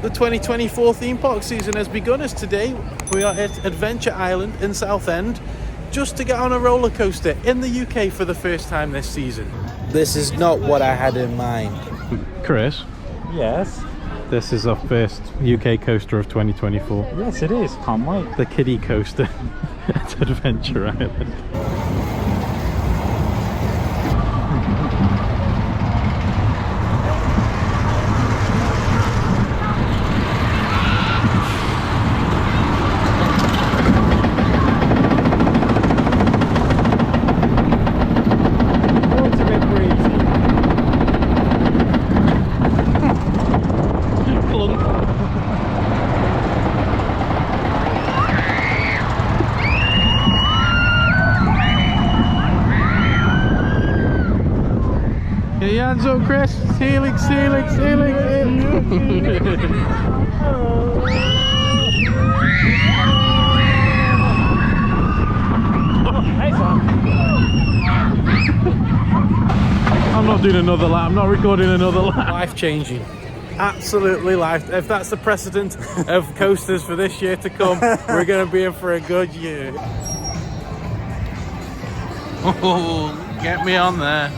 The 2024 theme park season has begun, as today we are at Adventure Island in Southend just to get on a roller coaster in the UK for the first time this season. This is not what I had in mind. Chris, Yes. this is our first UK coaster of 2024. Yes, it is. Can't wait. The Kiddi Koasta at Adventure Island. Get your hands up, Chris. Helix, helix, helix. I'm not doing another lap. I'm not recording another lap. Life changing. Absolutely life. If that's the precedent of coasters for this year to come, we're going to be in for a good year. Oh, get me on there.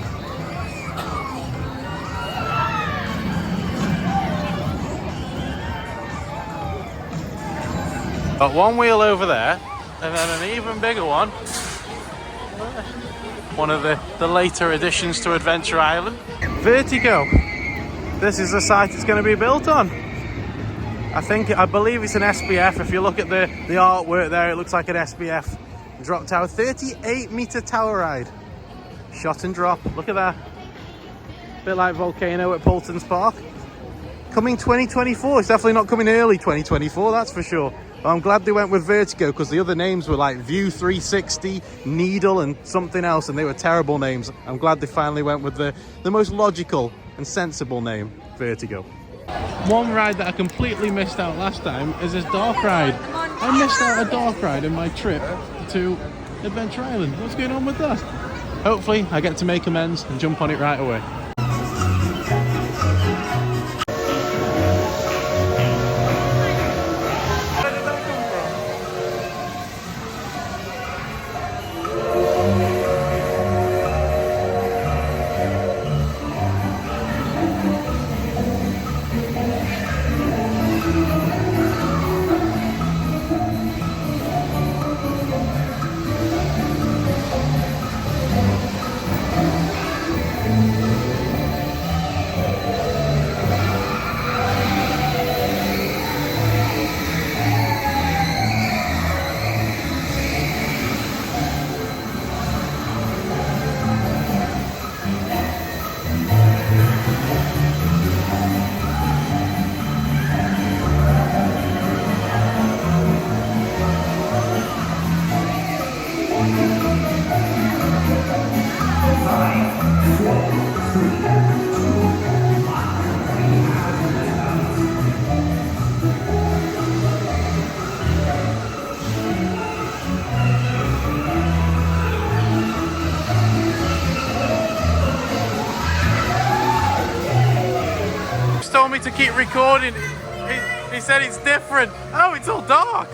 Got one wheel over there, and then an even bigger one. One of the later additions to Adventure Island. Vertigo. This is the site it's going to be built on. I believe it's an SBF. If you look at the artwork there, it looks like an SBF drop tower. 38-meter tower ride. Shot and drop. Look at that. Bit like Volcano at Poulton's Park. Coming 2024. It's definitely not coming early 2024, that's for sure. But I'm glad they went with Vertigo, because the other names were like View 360, Needle and something else, and they were terrible names. I'm glad they finally went with the most logical and sensible name, Vertigo. One ride that I completely missed out last time is this dark ride. I missed out a dark ride in my trip to Adventure Island. What's going on with that? Hopefully I get to make amends and jump on it right away. Told me to keep recording. He said it's different. Oh, it's all dark.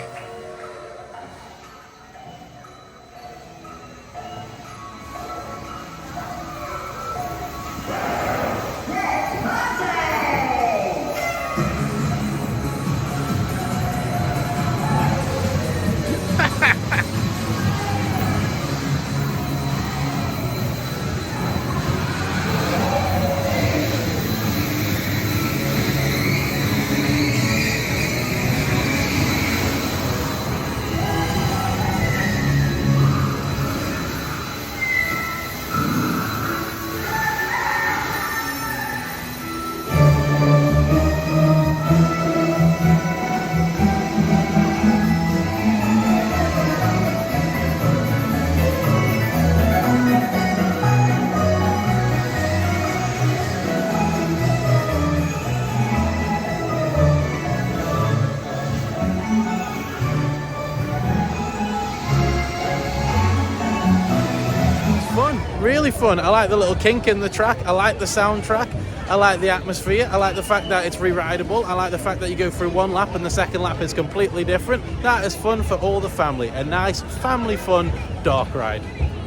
Really fun. I like the little kink in the track. I like the soundtrack. I like the atmosphere. I like the fact that it's re-rideable. I like the fact that you go through one lap and the second lap is completely different. That is fun for all the family. A nice family fun dark ride.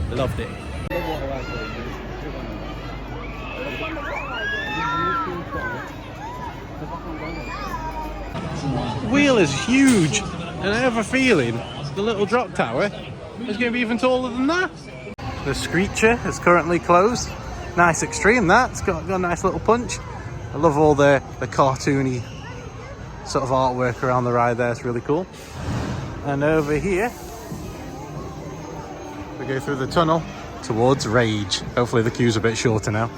Loved it. Wheel is huge, and I have a feeling the little drop tower is going to be even taller than that. The Screecher is currently closed. Nice extreme that. It's got a nice little punch. I love all the cartoony sort of artwork around the ride there. It's really cool. And over here, we go through the tunnel towards Rage. Hopefully the queue's a bit shorter now.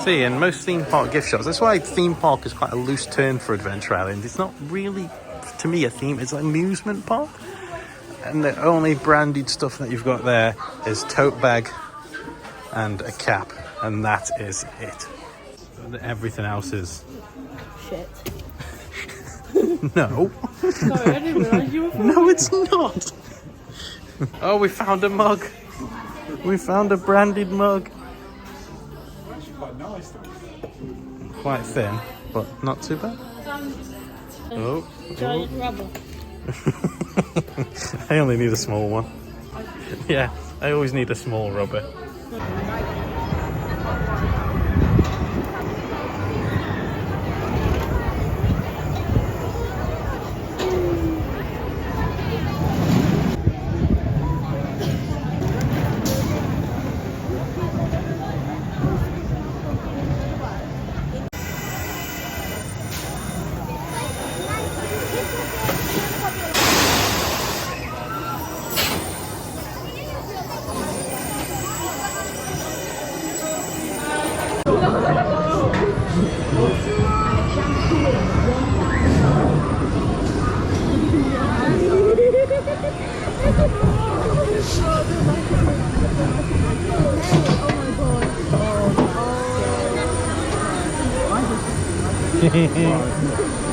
See, in most theme park gift shops, that's why theme park is quite a loose term for Adventure Island. It's not really, to me, a theme. It's an amusement park. And the only branded stuff that you've got there is tote bag and a cap. And that is it. Everything else is... Shit. No. Sorry, I didn't realise you were... No, it's not. Oh, we found a mug. We found a branded mug. Quite nice. Quite thin, but not too bad. Giant rubber. I only need a small one. Yeah, I always need a small rubber.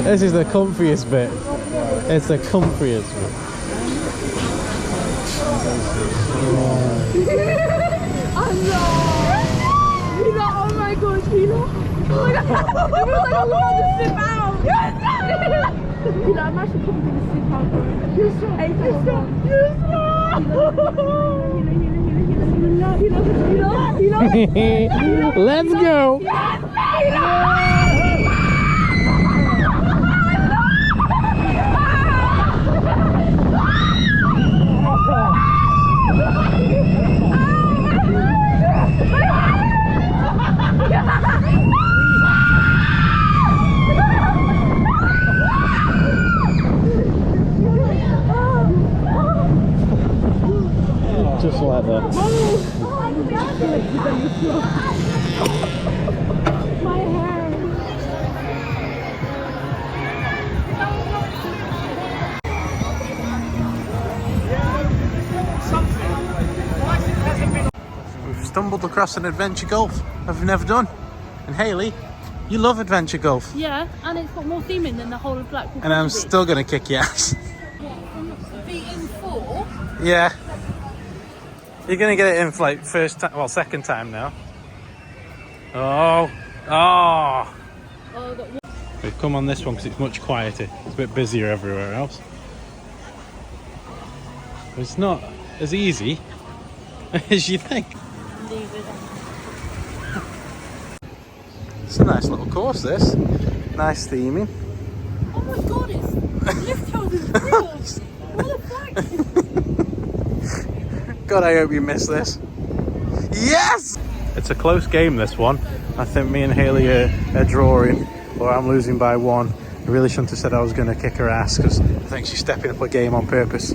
This is the comfiest bit. It's the comfiest bit. Oh no! Hila, oh my gosh, Hila! Oh my god! It feels like I'm about to slip out! Hila, I'm actually probably going to slip out, bro. You're strong. Hey, you're strong. You're strong! Let's go! Yes! Hila! Just like that. My hair. We've stumbled across an adventure golf I've never done. And Hayley, you love adventure golf. Yeah, and it's got more theming than the whole of Blackpool. And I'm still going to kick your ass. beaten 4. Yeah. You're going to get it in for like first time, well, second time now. Oh. We've come on this one because it's much quieter. It's a bit busier everywhere else. It's not as easy as you think. Leave it. It's a nice little course, this. Nice theming. Oh my god, it's lift held in wheels. What the fuck? God, I hope you miss this. Yes! It's a close game, this one. I think me and Hayley are drawing, or I'm losing by 1. I really shouldn't have said I was going to kick her ass, because I think she's stepping up a game on purpose.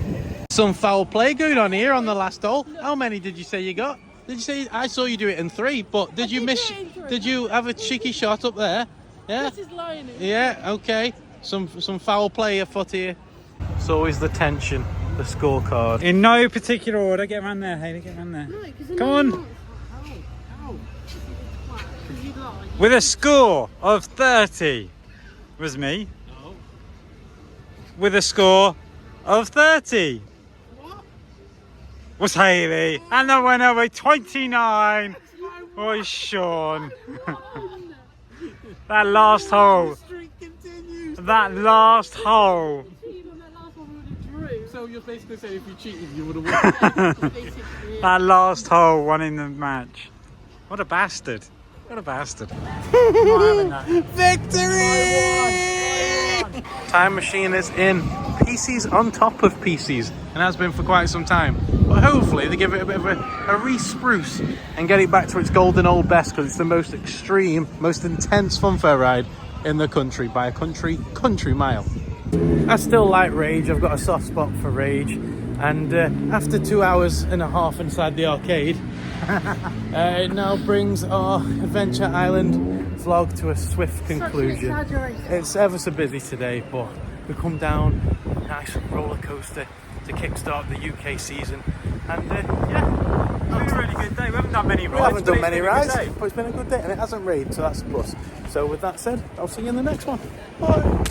Some foul play going on here on the last hole. How many did you say you got? Did you say, I saw you do it in 3, but did you miss, did you have a cheeky shot up there? Yeah? This is lying. Yeah, okay. Some foul play afoot here. It's always the tension, the scorecard. In no particular order. Get around there, Hayley. Get around there. No, Come on. With a score of 30 was me. No. With a score of 30 was Hayley. And the winner with 29 was Sean. That last hole. That last hole. So you're basically saying if you cheated, you would have won. That last hole won in the match. What a bastard. What a bastard. Victory! Time machine is in. PC's on top of PC's and has been for quite some time. But hopefully they give it a bit of a re-spruce and get it back to its golden old best, because it's the most extreme, most intense funfair ride in the country by a country mile. I still like Rage. I've got a soft spot for Rage, and after 2 hours and a half inside the arcade, it now brings our Adventure Island vlog to a swift conclusion. It's ever so busy today, but we come down a nice roller coaster to kickstart the UK season, and yeah, It's been a really good day. We haven't done many rides. we haven't done but it's many been a good rides, day. but it's been a good day and it hasn't rained, so that's a plus. So with that said, I'll see you in the next one. Bye.